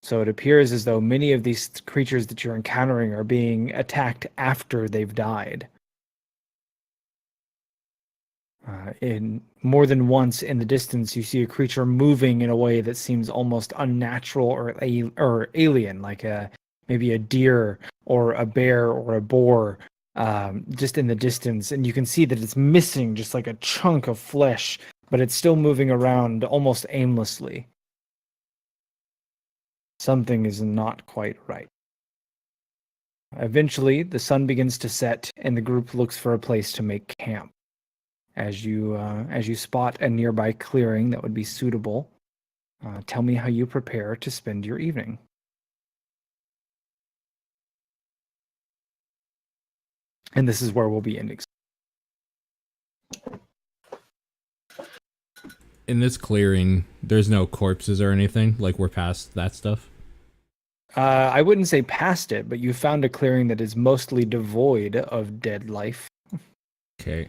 So it appears as though many of these creatures that you're encountering are being attacked after they've died. In more than once in the distance, you see a creature moving in a way that seems almost unnatural or alien, like maybe a deer or a bear or a boar, just in the distance. And you can see that it's missing just like a chunk of flesh, but it's still moving around almost aimlessly. Something is not quite right. Eventually, the sun begins to set, and the group looks for a place to make camp. As you spot a nearby clearing that would be suitable, tell me how you prepare to spend your evening. And this is where we'll be ending. In this clearing, there's no corpses or anything? Like, we're past that stuff? I wouldn't say past it, but you found a clearing that is mostly devoid of dead life. Okay.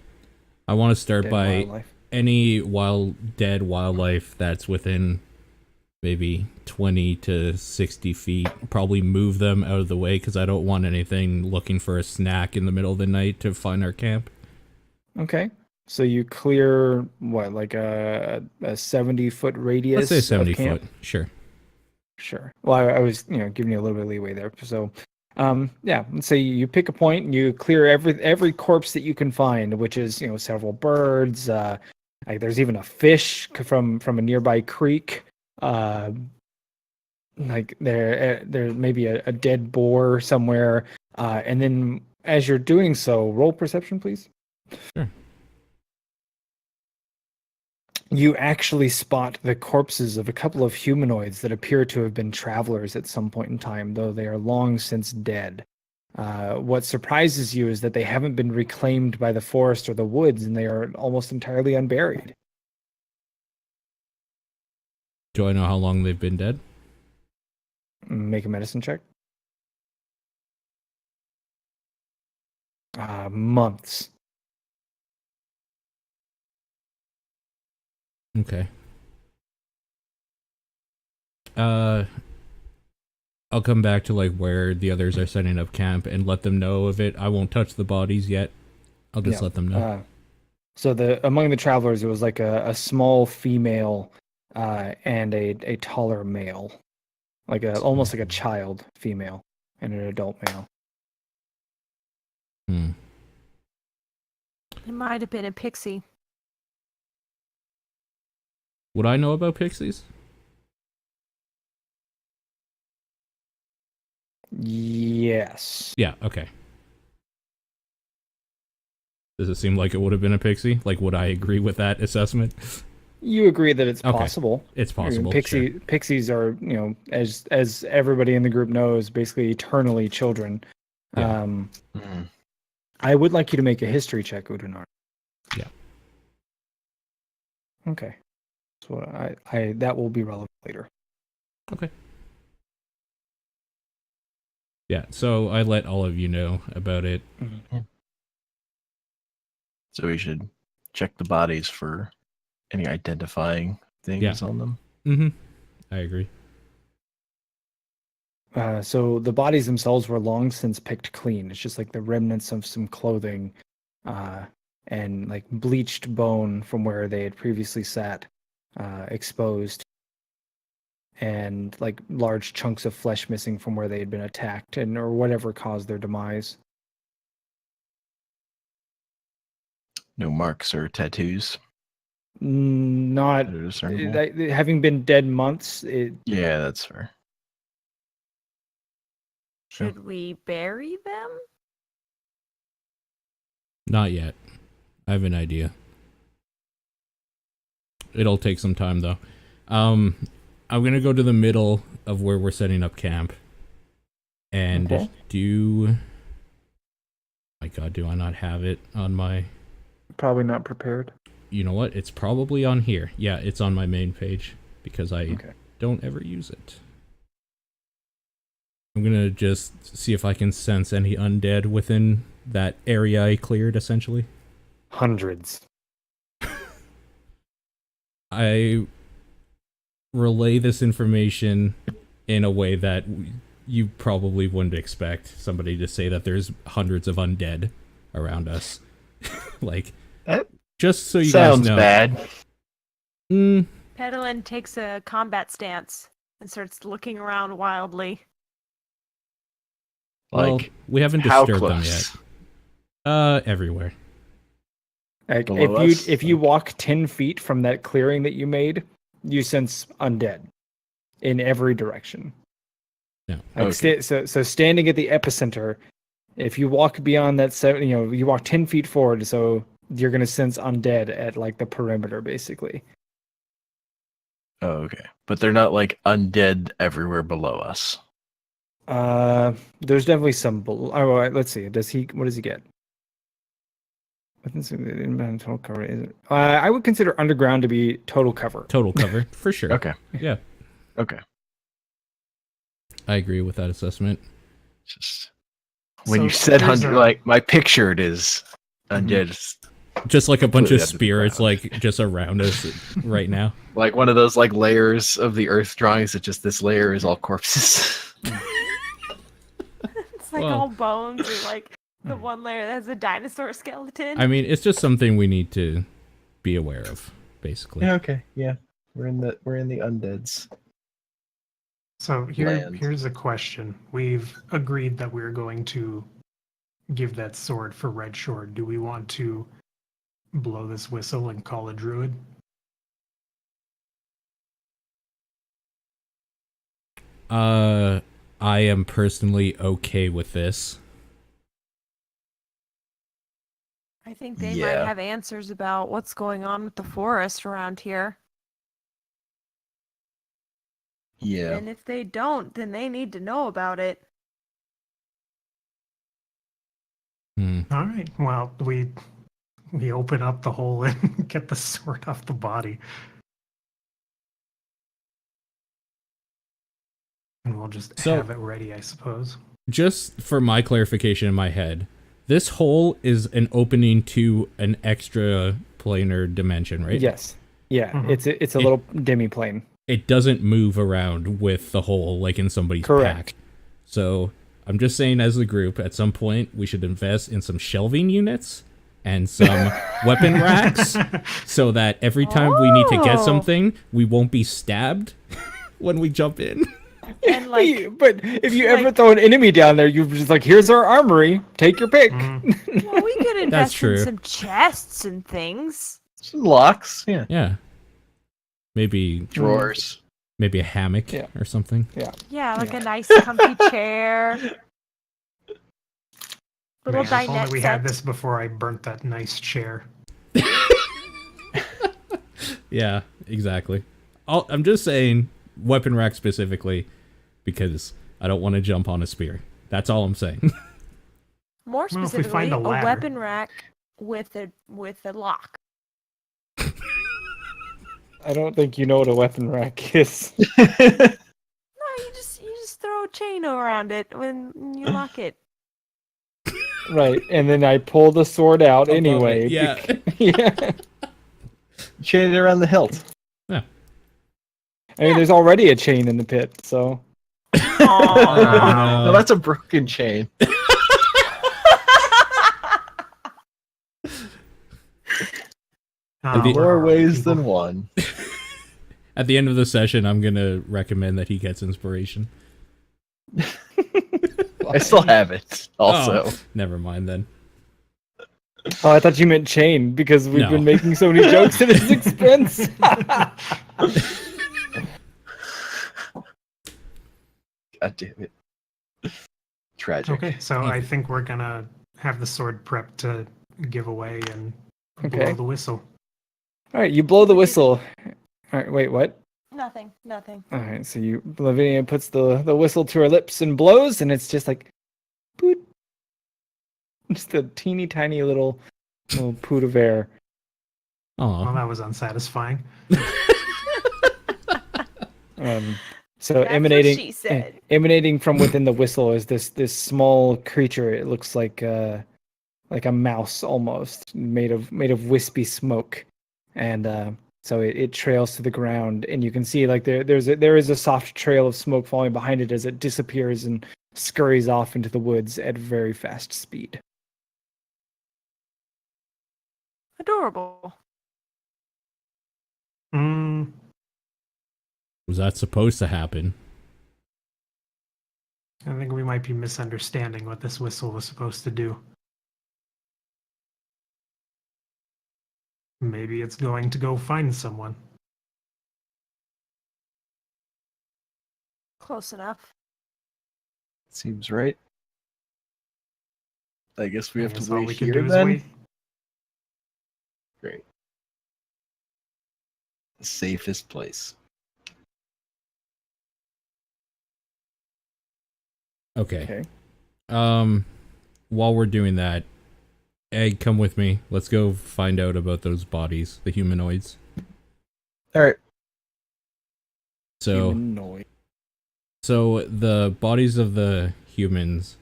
I want to start by wildlife. any dead wildlife that's within maybe 20 to 60 feet. Probably move them out of the way because I don't want anything looking for a snack in the middle of the night to find our camp. Okay. So you clear, what, like a 70-foot radius? Let's say 70 of camp? foot, sure. Sure. Well, I was, giving you a little bit of leeway there. So, yeah, let's say you pick a point and you clear every corpse that you can find, which is, several birds. Like there's even a fish from a nearby creek. Like there may be a dead boar somewhere. And then as you're doing so, roll perception, please. Sure. You actually spot the corpses of a couple of humanoids that appear to have been travelers at some point in time, though they are long since dead. What surprises you is that they haven't been reclaimed by the forest or the woods, and they are almost entirely unburied. Do I know how long they've been dead? Make a medicine check. Months. Okay. I'll come back to like where the others are setting up camp and let them know of it. I won't touch the bodies yet. I'll just let them know. So among the travelers, it was like a small female and a taller male, like almost like a child female and an adult male. It might have been a pixie. Would I know about pixies? Yes. Yeah, okay. Does it seem like it would have been a pixie? Like, would I agree with that assessment? You agree that it's possible. It's possible. Pixies are, as everybody in the group knows, basically eternally children. Yeah. I would like you to make a history check, Udunar. Yeah. Okay. So I that will be relevant later. Okay. Yeah, so I let all of you know about it. Mm-hmm. So we should check the bodies for any identifying things on them. Mm-hmm. I agree. So the bodies themselves were long since picked clean. It's just like the remnants of some clothing and like bleached bone from where they had previously sat exposed, and like large chunks of flesh missing from where they had been attacked or whatever caused their demise. No marks or tattoos. Not having been dead months. Yeah, that's fair. Should we bury them? Not yet. I have an idea. It'll take some time though. I'm gonna go to the middle of where we're setting up camp. And my God, do I not have it on my... Probably not prepared. You know what? It's probably on here. Yeah, it's on my main page because I don't ever use it. I'm gonna just see if I can sense any undead within that area I cleared, essentially. Hundreds. I relay this information in a way that you probably wouldn't expect somebody to say that there's hundreds of undead around us. Like, That just so you sounds guys know. bad. Pedalin takes a combat stance and starts looking around wildly. Well, Like, we haven't how disturbed them close? yet. Everywhere. Like, Below if us? you walk 10 feet from that clearing that you made, you sense undead in every direction. Yeah. Like Okay. so standing at the epicenter, if you walk beyond that you walk 10 feet forward, so you're gonna sense undead at like the perimeter, basically. Oh, okay. But they're not like undead everywhere below us. There's definitely some. Oh, let's see. What does he get? Inbound total cover. Is it? I would consider underground to be total cover. Total cover, for sure. Okay. Yeah, Okay. I agree with that assessment. Just when So you said here's hundred, a- like my picture, it is undead. Just like a bunch of Completely under the spirits, ground. like, just around us right now. Like one of those like layers of the earth drawings that just this layer is all corpses. It's like Well- all bones or like the one layer that has a dinosaur skeleton. I mean, it's just something we need to be aware of, basically. Okay. Yeah. We're in the undeads. So Land. here's a question. We've agreed that we're going to give that sword for Red Shore. Do we want to blow this whistle and call a druid? I am personally okay with this. I think they Yeah. might have answers about what's going on with the forest around here. Yeah. And if they don't, then they need to know about it. All right. Well, we open up the hole and get the sword off the body. And we'll just So- have it ready, I suppose. Just for my clarification in my head, this hole is an opening to an extra planar dimension, right? Yes. Yeah. Mhm. It's a little demi-plane. It doesn't move around with the hole like in somebody's Correct. pack. So I'm just saying, as a group, at some point we should invest in some shelving units and some weapon racks, so that every time we need to get Oh. something, we won't be stabbed when we jump in. And like, But if you ever like- throw an enemy down there, you're just like, here's our armory. Take your pick. Mhm. well, we could invest true. in some chests and things. Some locks. Yeah. Yeah. Maybe Drawers. maybe a hammock Yeah. or something. Yeah, like Yeah. a nice comfy chair. Little Man, if only dinette we had set. this before I burnt that nice chair. Yeah, exactly. I'm just saying weapon rack specifically because I don't want to jump on a spear. That's all I'm saying. More Well, if we specifically, find a a ladder. weapon rack with a lock. I don't think you know what a weapon rack is. No, you just throw a chain around it when you lock it. Right. And then I pull the sword out Above anyway. it, yeah. Yeah. Chain it around the hilt. I mean, there's already a chain in the pit, so. No, that's a broken chain. Oh, the- More wow, ways people. than one. At the end of the session, I'm going to recommend that he gets inspiration. I still have it. Also, Oh, never mind then. Oh, I thought you meant chain because we've No. been making so many jokes at his expense. God damn it. Tragic. Okay, so I think we're gonna have the sword prepped to give away and blow Okay. the whistle. All right, you blow the whistle. All right, wait, what? Nothing. All right, so Lavinia puts the whistle to her lips and blows, and it's just like, poot. Just a teeny tiny little poot of air. Well, Oh, that was unsatisfying. So That's emanating, what she said. emanating from within the whistle is this small creature. It looks like a mouse almost, made of wispy smoke, and So it trails to the ground, and you can see like there is a soft trail of smoke falling behind it as it disappears and scurries off into the woods at very fast speed. Adorable. Mm, Was that supposed to happen? I think we might be misunderstanding what this whistle was supposed to do. Maybe it's going to go find someone. Close enough. Seems right. I guess we I have guess to all wait we can here do is then. wait. Great. The safest place. Okay. While we're doing that, Egg, come with me. Let's go find out about those bodies, the humanoids. All right. So, Humanoid. so the bodies of the humans,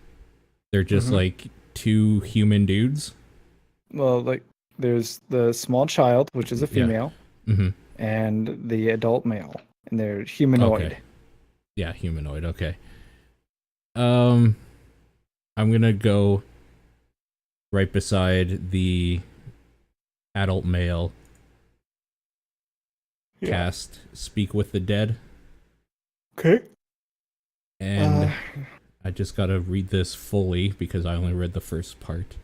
they're just like two human dudes. Well, like there's the small child, which is a Yeah. female, Mm-hmm. and the adult male, and they're humanoid. Okay. Yeah, humanoid. Okay. I'm gonna go right beside the adult male. Yeah. Cast Speak with the Dead, Okay. and I just gotta read this fully because I only read the first part.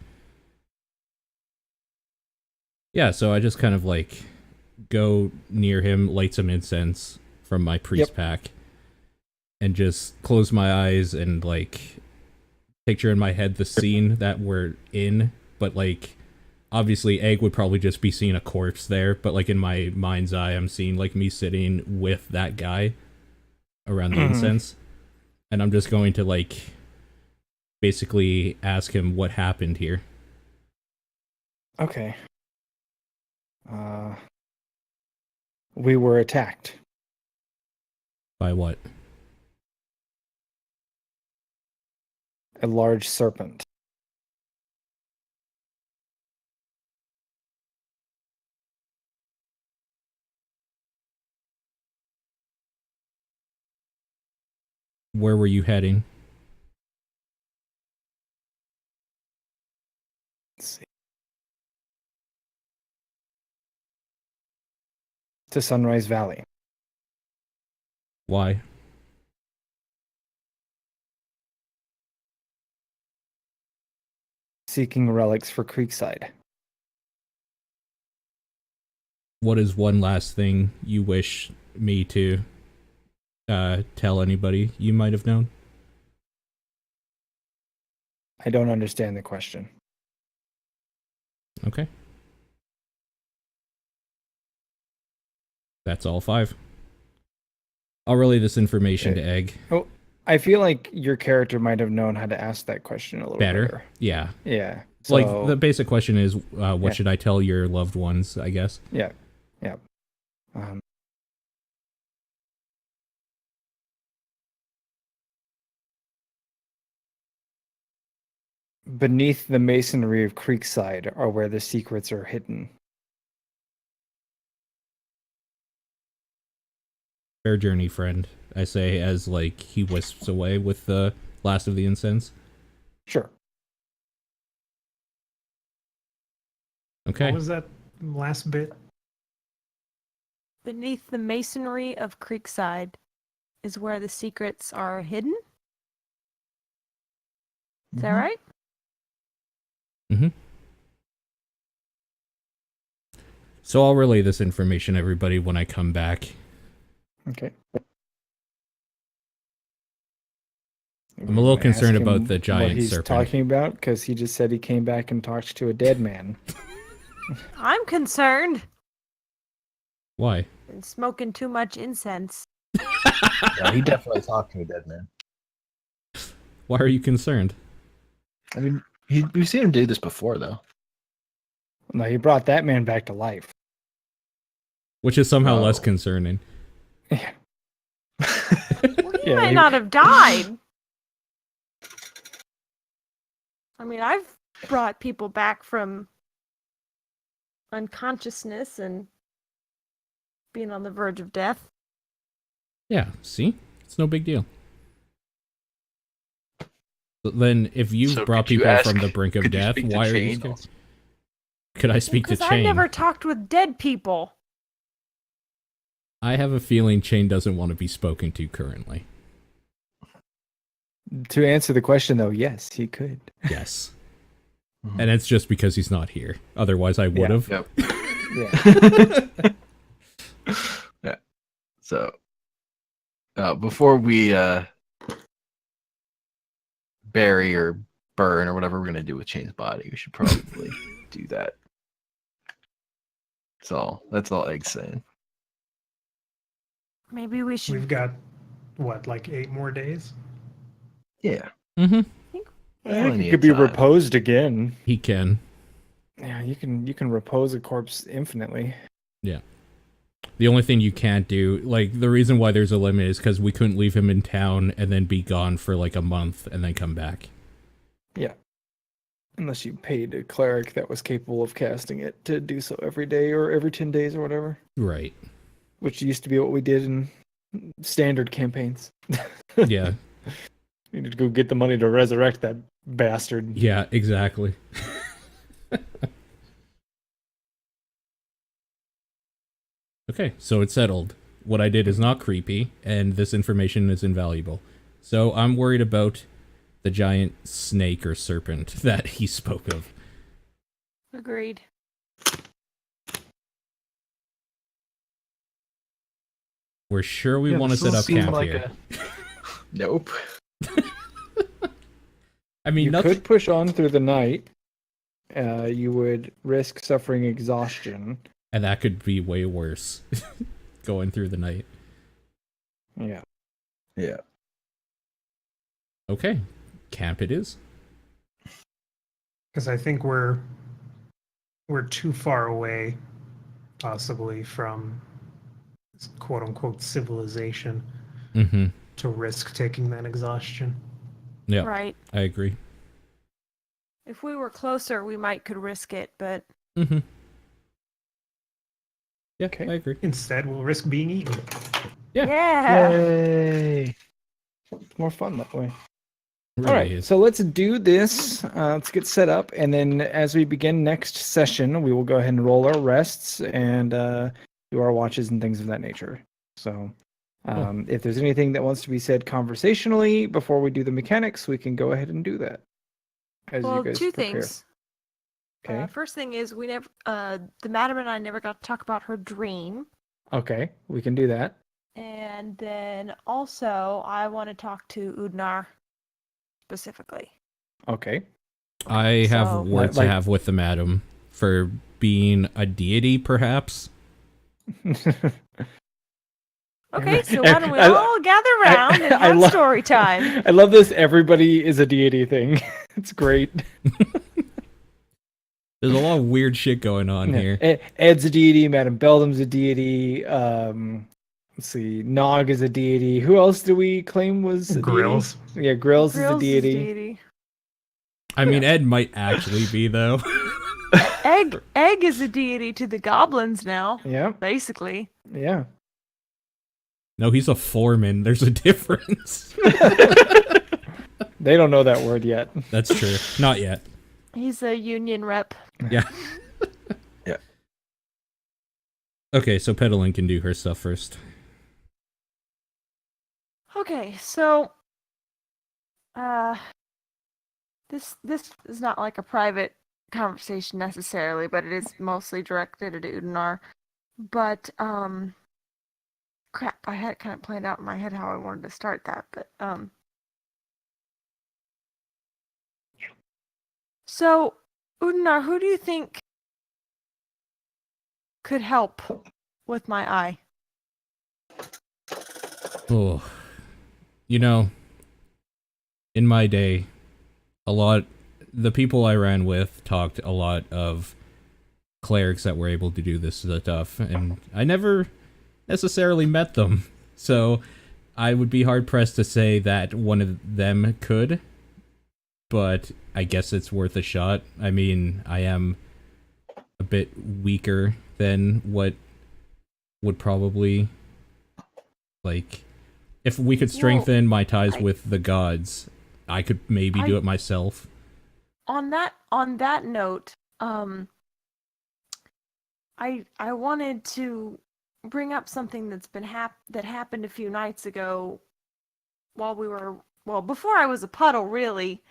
Yeah, so I just kind of like go near him, light some incense from my priest pack, and just close my eyes and like picture in my head the scene that we're in, but like obviously Egg would probably just be seeing a corpse there, but like in my mind's eye I'm seeing like me sitting with that guy around the incense, and I'm just going to like basically ask him what happened here. Okay. We were attacked. By what? A large serpent. Where were you heading? Let's see. To Sunrise Valley. Why? Seeking relics for Creekside. What is one last thing you wish me to tell anybody you might have known? I don't understand the question. Okay. That's all 5. I'll relay this information to Egg. Oh, I feel like your character might have known how to ask that question a little better. Yeah. Yeah. So, like, the basic question is, what should I tell your loved ones, I guess? Yeah. Beneath the masonry of Creekside are where the secrets are hidden. Fair journey, friend, I say as, like, he wisps away with the last of the incense. Sure. Okay. What was that last bit? Beneath the masonry of Creekside is where the secrets are hidden. Is that right? Mm-hmm. So I'll relay this information, everybody, when I come back. Okay. I'm a little concerned about the giant what he's serpent. talking about, because he just said he came back and talked to a dead man. I'm concerned. Why? Been smoking too much incense. Yeah, he definitely talked to a dead man. Why are you concerned? I mean, we've seen him do this before, though. No, he brought that man back to life. Which is somehow less Oh. concerning. Yeah. Well, he Yeah, might he- not have died. I mean, I've brought people back from unconsciousness and being on the verge of death. Yeah, see? It's no big deal. But then, if you've So brought could you people ask- from the brink of could you death, speak to why are you Chain scared? also? Could I speak to Because Chain? I never talked with dead people. I have a feeling Chain doesn't want to be spoken to currently. To answer the question, though, yes, he could. Yes. Mhm. And it's just because he's not here. Otherwise, I would have. Yep. Yeah. Yeah. So, before we bury or burn or whatever we're gonna do with Chain's body, we should probably do that. That's all Egg's saying. Maybe we should. We've got what, like 8 more days? Yeah. Mm-hmm. I Yeah. think Plenty he of could be time. reposed again. He can. Yeah, you can repose a corpse infinitely. The only thing you can't do, like, the reason why there's a limit is because we couldn't leave him in town and then be gone for like a month and then come back. Yeah. Unless you paid a cleric that was capable of casting it to do so every day or every 10 days or whatever. Right. Which used to be what we did in standard campaigns. Yeah. You need to go get the money to resurrect that bastard. Yeah, exactly. Okay, so it's settled. What I did is not creepy, and this information is invaluable. So I'm worried about the giant snake or serpent that he spoke of. Agreed. We're sure we Yeah, want to this set all up seems camp like here. Nope. I mean, You nothing. could push on through the night. You would risk suffering exhaustion. And that could be way worse. Going through the night. Yeah. Yeah. Okay, camp it is. Because I think we're too far away, possibly, from quote unquote civilization Mm-hmm. to risk taking that exhaustion. Yeah, Right. I agree. If we were closer, we might could risk it, but Mm-hmm. Yeah, Okay. I agree. Instead, we'll risk being eaten. Yeah. yeah. Yay! It's more fun that way. Really All right, is. so let's do this. Let's get set up, and then as we begin next session, we will go ahead and roll our rests and do our watches and things of that nature. So, if there's anything that wants to be said conversationally before we do the mechanics, we can go ahead and do that. As Well, you guys two prepare. things. Okay. First thing is we never. The madam and I never got to talk about her dream, Okay, we can do that. and then also I want to talk to Udnar specifically. Okay. I have So- words Like- to have with the madam for being a deity, perhaps. Okay, so I- why don't we I- all gather around and I have love- story time? I love this. Everybody is a deity thing. It's great. There's a lot of weird shit going on Yeah. here. Ed's a deity. Madam Beldam's a deity. Let's see. Nog is a deity. Who else do we claim was a Grills. deity? Yeah, Grills is a Grills deity. deity. I mean, Ed might actually be, though. Egg is a deity to the goblins now, Yeah, basically. yeah. No, he's a foreman. There's a difference. They don't know that word yet. That's true. Not yet. He's a union rep. Yeah. Yeah. Okay, so Petalin can do her stuff first. Okay, so this is not like a private conversation necessarily, but it is mostly directed at Udinar. But crap, I had it kind of planned out in my head how I wanted to start that, but so Udinar, who do you think could help with my eye? Oh. You know, in my day, the people I ran with talked a lot of clerics that were able to do this stuff, and I never necessarily met them. So I would be hard pressed to say that one of them could, but I guess it's worth a shot. I mean, I am a bit weaker than what would probably, like, if we could strengthen my ties with the gods, I could maybe do it myself. On that note, I wanted to bring up something that's been that happened a few nights ago while we were, well, before I was a puddle, really,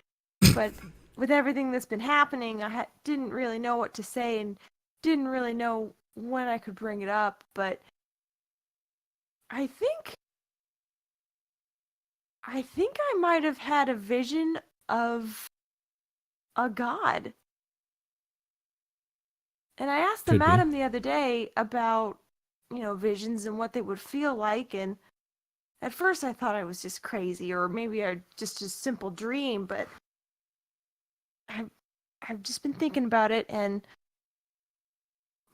but with everything that's been happening, I didn't really know what to say and didn't really know when I could bring it up, but I think I might have had a vision of a god. And I asked the Could be. madam the other day about, visions and what they would feel like, and at first I thought I was just crazy, or maybe just a simple dream, but I've just been thinking about it, and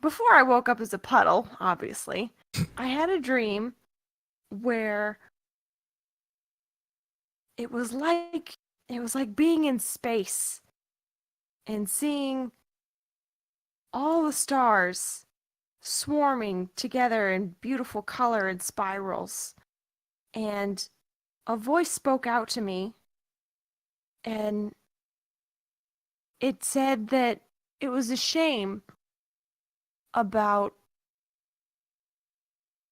before I woke up as a puddle, obviously, I had a dream where it was like being in space and seeing all the stars swarming together in beautiful color and spirals. And a voice spoke out to me, and it said that it was a shame about,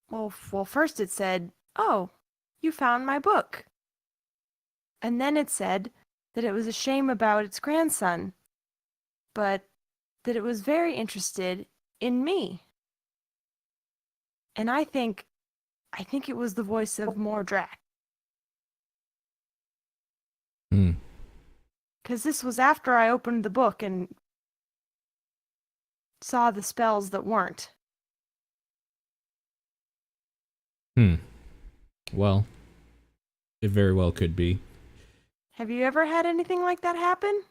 well, first it said, "Oh, you found my book." And then it said that it was a shame about its grandson, but that it was very interested in me. And I think it was the voice of Mordrak. Because this was after I opened the book and saw the spells that weren't. Well, it very well could be. Have you ever had anything like that happen?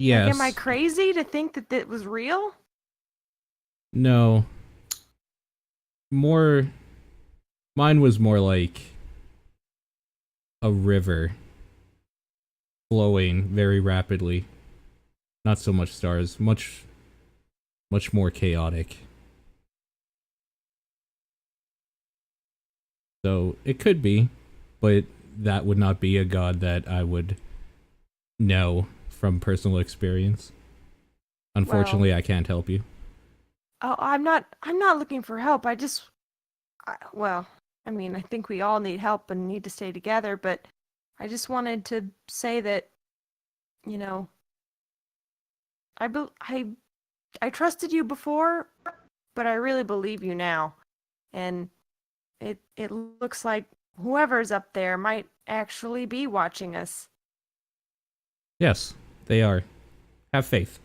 Yes. Like, am I crazy to think that it was real? No. Mine was more like a river flowing very rapidly. Not so much stars, much more chaotic. So it could be, but that would not be a god that I would know from personal experience. Unfortunately, I can't help you. Oh, I'm not looking for help. I think we all need help and need to stay together, but I just wanted to say that, I trusted you before, but I really believe you now. And it looks like whoever's up there might actually be watching us. Yes, they are. Have faith.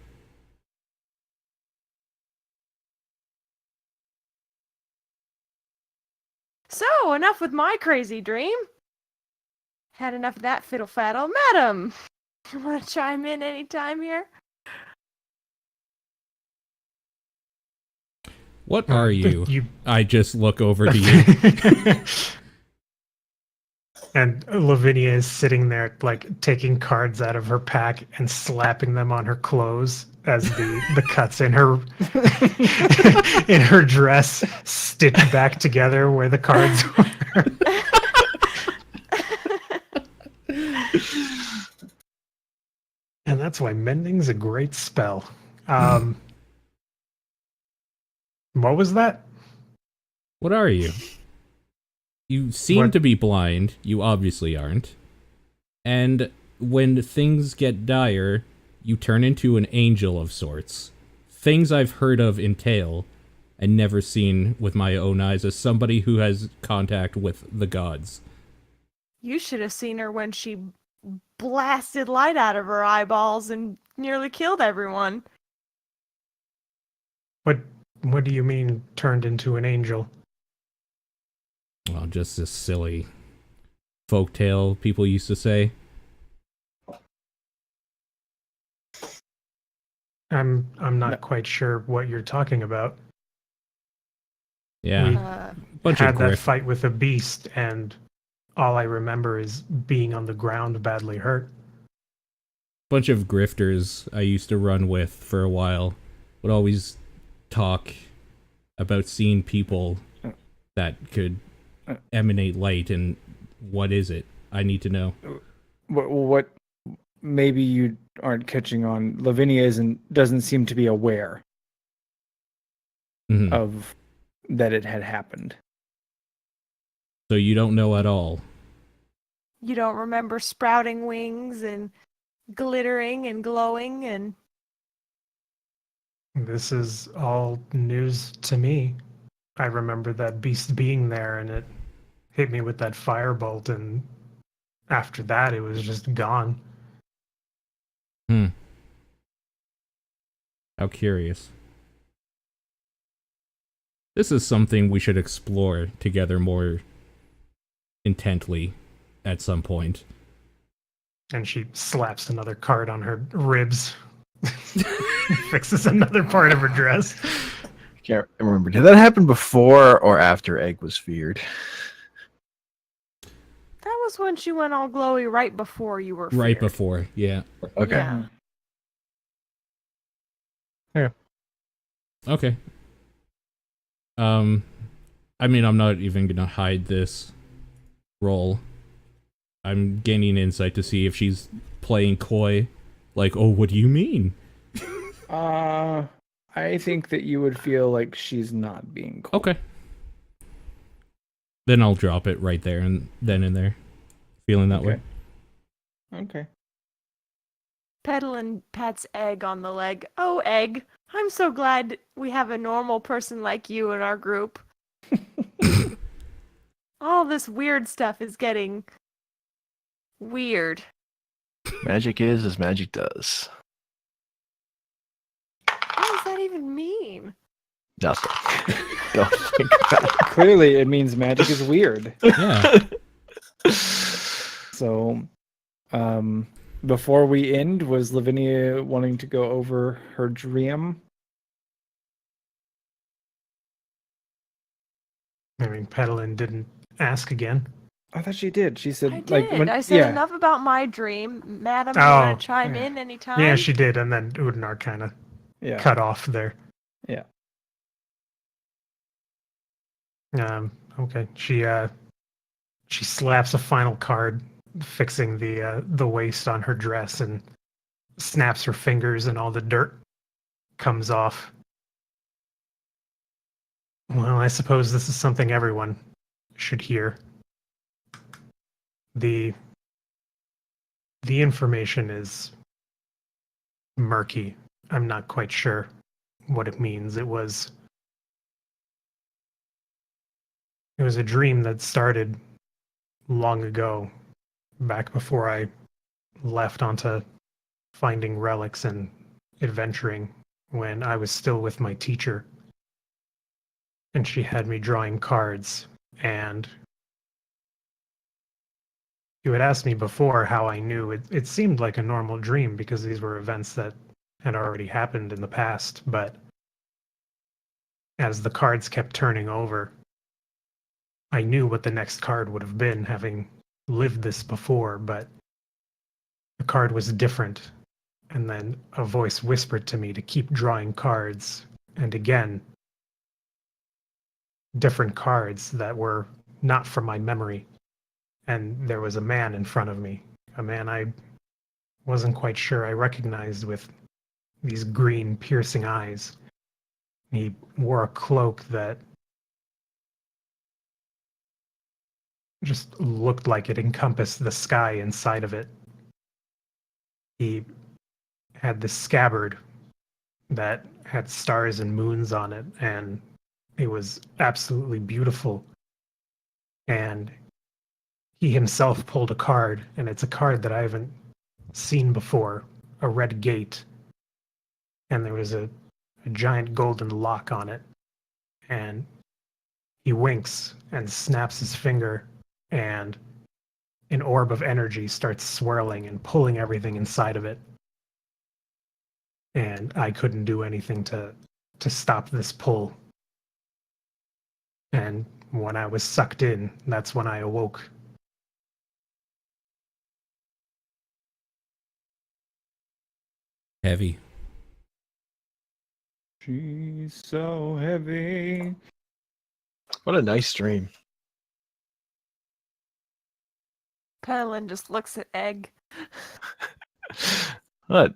So, enough with my crazy dream. Had enough of that fiddle faddle. Madam, you want to chime in anytime here? What are you? You- I just look over to you. And Lavinia is sitting there, like, taking cards out of her pack and slapping them on her clothes as the cuts in her in her dress stitch back together where the cards were. And that's why mending's a great spell. What was that? What are you? You seem to be blind. You obviously aren't. And when things get dire, you turn into an angel of sorts. Things I've heard of in tale and never seen with my own eyes as somebody who has contact with the gods. You should have seen her when she blasted light out of her eyeballs and nearly killed everyone. What do you mean turned into an angel? Well, just this silly folktale people used to say. I'm not quite sure what you're talking about. Yeah, We had that fight with a beast, and all I remember is being on the ground badly hurt. Bunch of grifters I used to run with for a while. would always talk about seeing people that could emanate light, and what is it? I need to know. What maybe you aren't catching on. Lavinia doesn't seem to be aware Mhm. of that it had happened. So you don't know at all. You don't remember sprouting wings and glittering and glowing and This is all news to me. I remember that beast being there and it hit me with that firebolt, and after that it was just gone. How curious. This is something we should explore together more intently at some point. And she slaps another card on her ribs. Fixes another part of her dress. Can't remember. Did that happen before or after Egg was feared? that was when she went all glowy right before you were Right feared. before, yeah. Okay. Yeah. Okay. I mean, I'm not even gonna hide this roll. I'm gaining insight to see if she's playing coy. Like, oh, what do you mean? I think that you would feel like she's not being cool. Okay. Then I'll drop it right there and then and there. Feeling that way. Okay. Peddling pats Egg on the leg. Oh, Egg, I'm so glad we have a normal person like you in our group. All this weird stuff is getting weird. Magic is as magic does. What does that even mean? Nothing. Don't think about Clearly, it means magic is weird. Yeah. So, before we end, was Lavinia wanting to go over her dream? I mean, Petalin didn't ask again. I thought she did. She said, I did. like, when I said yeah, enough about my dream. Madam, you Oh, want to chime yeah. in anytime? Yeah, she did, and then Udinar kind of yeah, cut off there. yeah. Okay. She slaps a final card, fixing the waist on her dress, and snaps her fingers, and all the dirt comes off. Well, I suppose this is something everyone should hear. The information is murky. I'm not quite sure what it means. It was a dream that started long ago, back before I left onto finding relics and adventuring, when I was still with my teacher. And she had me drawing cards, and you had asked me before how I knew. It seemed like a normal dream because these were events that had already happened in the past, but as the cards kept turning over, I knew what the next card would have been, having lived this before, but the card was different. And then a voice whispered to me to keep drawing cards, and again, different cards that were not from my memory. And there was a man in front of me, a man I wasn't quite sure I recognized, with these green, piercing eyes. He wore a cloak that just looked like it encompassed the sky inside of it. He had this scabbard that had stars and moons on it, and it was absolutely beautiful. And he himself pulled a card, and it's a card that I haven't seen before, a red gate. And there was a giant golden lock on it. And he winks and snaps his finger, and an orb of energy starts swirling and pulling everything inside of it. And I couldn't do anything to stop this pull. And when I was sucked in, that's when I awoke. Heavy. She's so heavy. What a nice dream. Petalin just looks at Egg. What?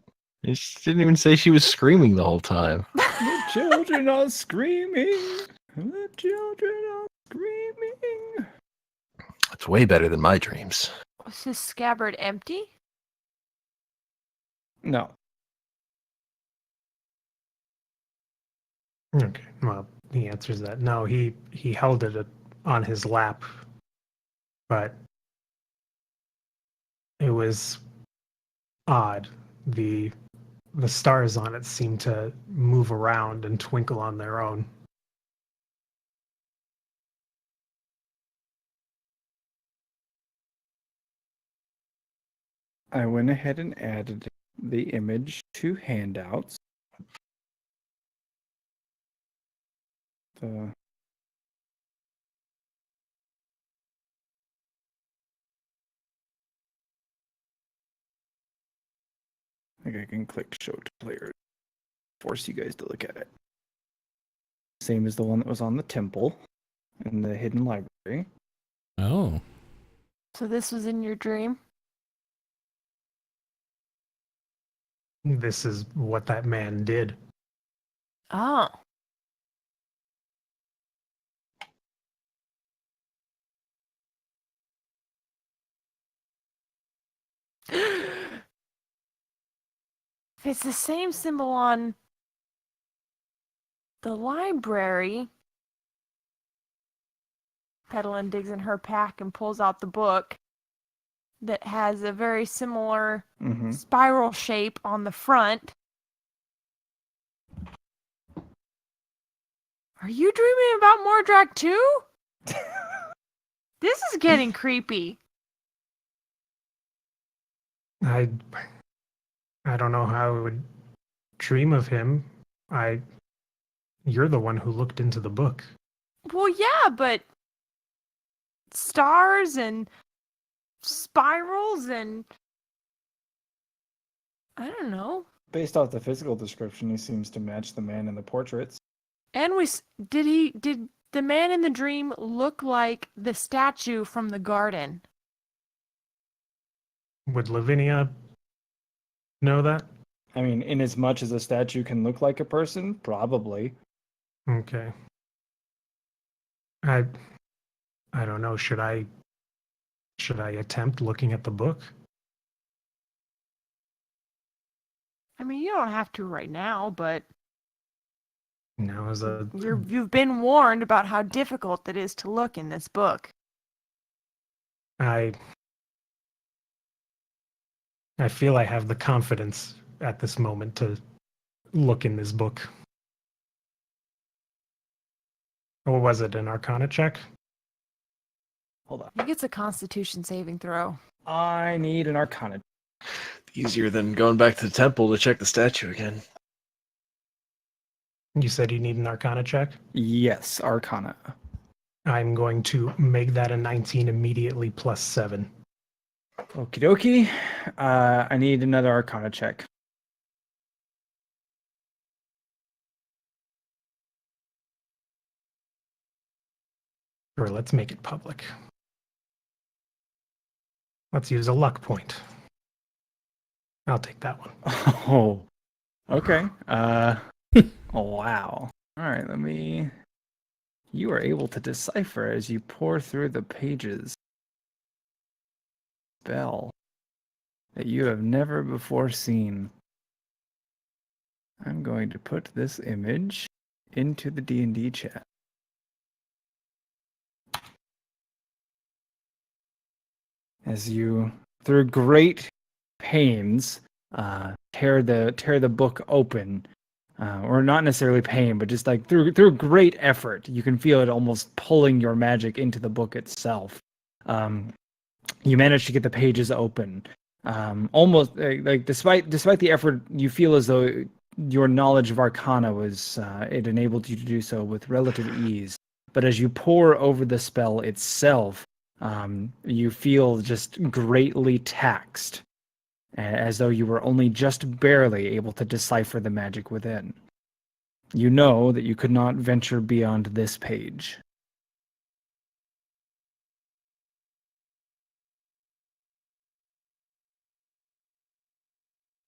She didn't even say she was screaming the whole time. The children are screaming. The children are screaming. It's way better than my dreams. Was his scabbard empty? No. Okay, well, he answers that. No, he held it on his lap, but it was odd. The stars on it seemed to move around and twinkle on their own. I went ahead and added the image to handouts. I think I can click show to players. Force you guys to look at it. Same as the one that was on the temple in the hidden library. Oh. So this was in your dream? This is what that man did. Oh. If it's the same symbol on the library, Petalin digs in her pack and pulls out the book that has a very similar Mm-hmm. spiral shape on the front. Are you dreaming about Mordrak too? This is getting creepy. I don't know how I would dream of him. You're the one who looked into the book. Well, yeah, but stars and spirals and I don't know. Based off the physical description, he seems to match the man in the portraits. And did the man in the dream look like the statue from the garden? Would Lavinia know that? I mean, in as much as a statue can look like a person, probably. Okay. I don't know. Should I attempt looking at the book? I mean, you don't have to right now, but Now is a you've been warned about how difficult it is to look in this book. I feel I have the confidence at this moment to look in this book. Or was it an Arcana check? Hold on. He gets a Constitution saving throw. I need an Arcana. Easier than going back to the temple to check the statue again. You said you need an Arcana check? Yes, Arcana. I'm going to make that a 19 immediately plus 7. Okie dokie. I need another Arcana check. Sure, let's make it public. Let's use a luck point. I'll take that one. Oh, okay. Oh, wow. All right, let me. You are able to decipher as you pour through the pages. Spell that you have never before seen. I'm going to put this image into the D&D chat. As you, through great pains, tear the book open, or not necessarily pain, but just like through great effort, you can feel it almost pulling your magic into the book itself. You manage to get the pages open, almost like despite the effort, you feel as though your knowledge of Arcana was it enabled you to do so with relative ease. But as you pore over the spell itself, you feel just greatly taxed, as though you were only just barely able to decipher the magic within. You know that you could not venture beyond this page.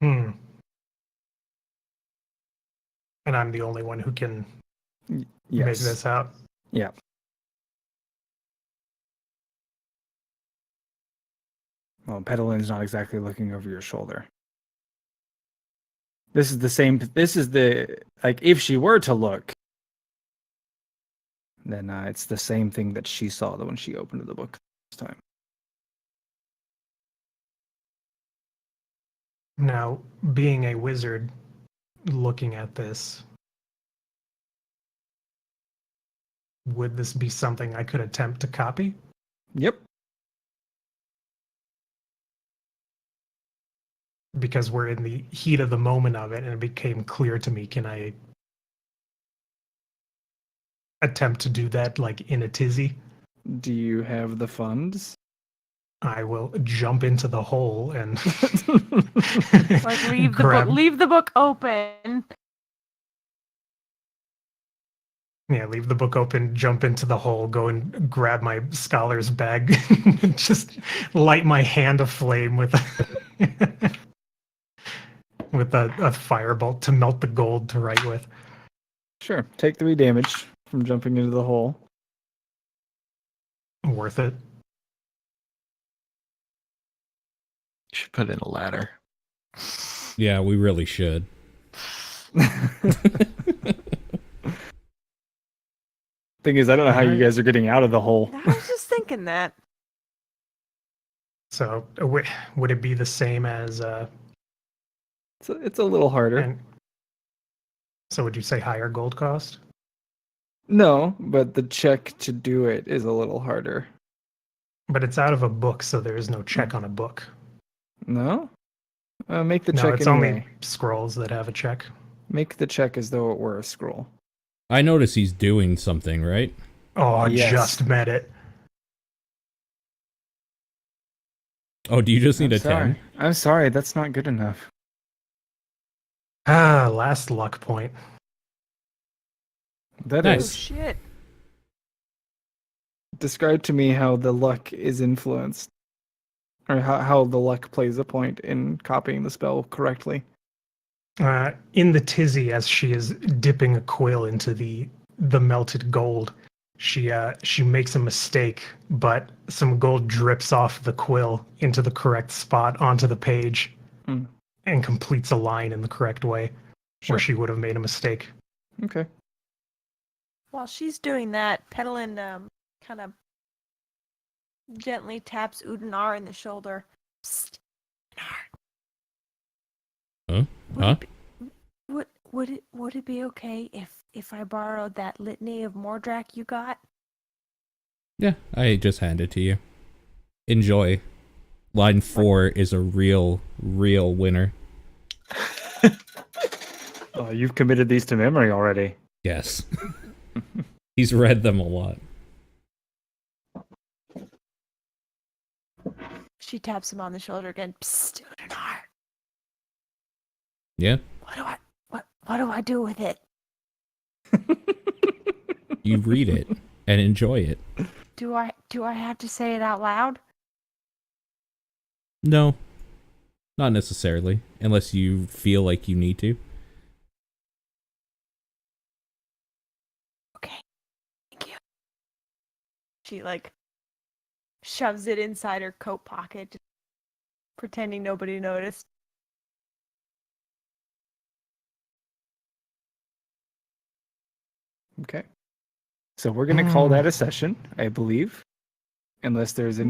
Hmm. And I'm the only one who can make Yes. this out. Yeah. Well, Pedalin's not exactly looking over your shoulder. This is the same. This is the, like, if she were to look, then it's the same thing that she saw when she opened the book this time. Now, being a wizard, looking at this, would this be something I could attempt to copy? Yep. Because we're in the heat of the moment of it and it became clear to me, can I attempt to do that like in a tizzy? Do you have the funds? I will jump into the hole and Like leave the grab, book, leave the book open. yeah, leave the book open, jump into the hole, go and grab my scholar's bag, and just light my hand aflame with with a firebolt to melt the gold to write with. Sure. Take 3 damage from jumping into the hole. Worth it. You should put in a ladder. Yeah, we really should. Thing is, I don't know how you guys are getting out of the hole. I was just thinking that. So would it be the same as It's a little harder. and so would you say higher gold cost? No, but the check to do it is a little harder. But it's out of a book, so there is no check on a book. No? Make the No, check it's anyway. only scrolls that have a check. Make the check as though it were a scroll. I notice he's doing something, right? Oh, I Yes. just met it. Oh, do you just need I'm a sorry. 10? I'm sorry, that's not good enough. Ah, last luck point. That Nice. Oh is. shit. Describe to me how the luck is influenced. Or how the luck plays a point in copying the spell correctly. In the tizzy, as she is dipping a quill into the melted gold, she makes a mistake, but some gold drips off the quill into the correct spot onto the page, Hmm. and completes a line in the correct way, Sure. where she would have made a mistake. Okay. While she's doing that, Petalin kind of gently taps Udinar in the shoulder. Psst, Udinar. Huh? Would it be okay if I borrowed that litany of Mordrak you got? Yeah, I just hand it to you. Enjoy. Line 4 is a real winner. Oh, you've committed these to memory already. Yes. He's read them a lot. She taps him on the shoulder again. Psst, Udinar. Yeah? What do I do with it? You read it and enjoy it. Do I have to say it out loud? No. Not necessarily, unless you feel like you need to. Okay. Thank you. She shoves it inside her coat pocket, just pretending nobody noticed. Okay. So we're going to call that a session, I believe. Unless there's any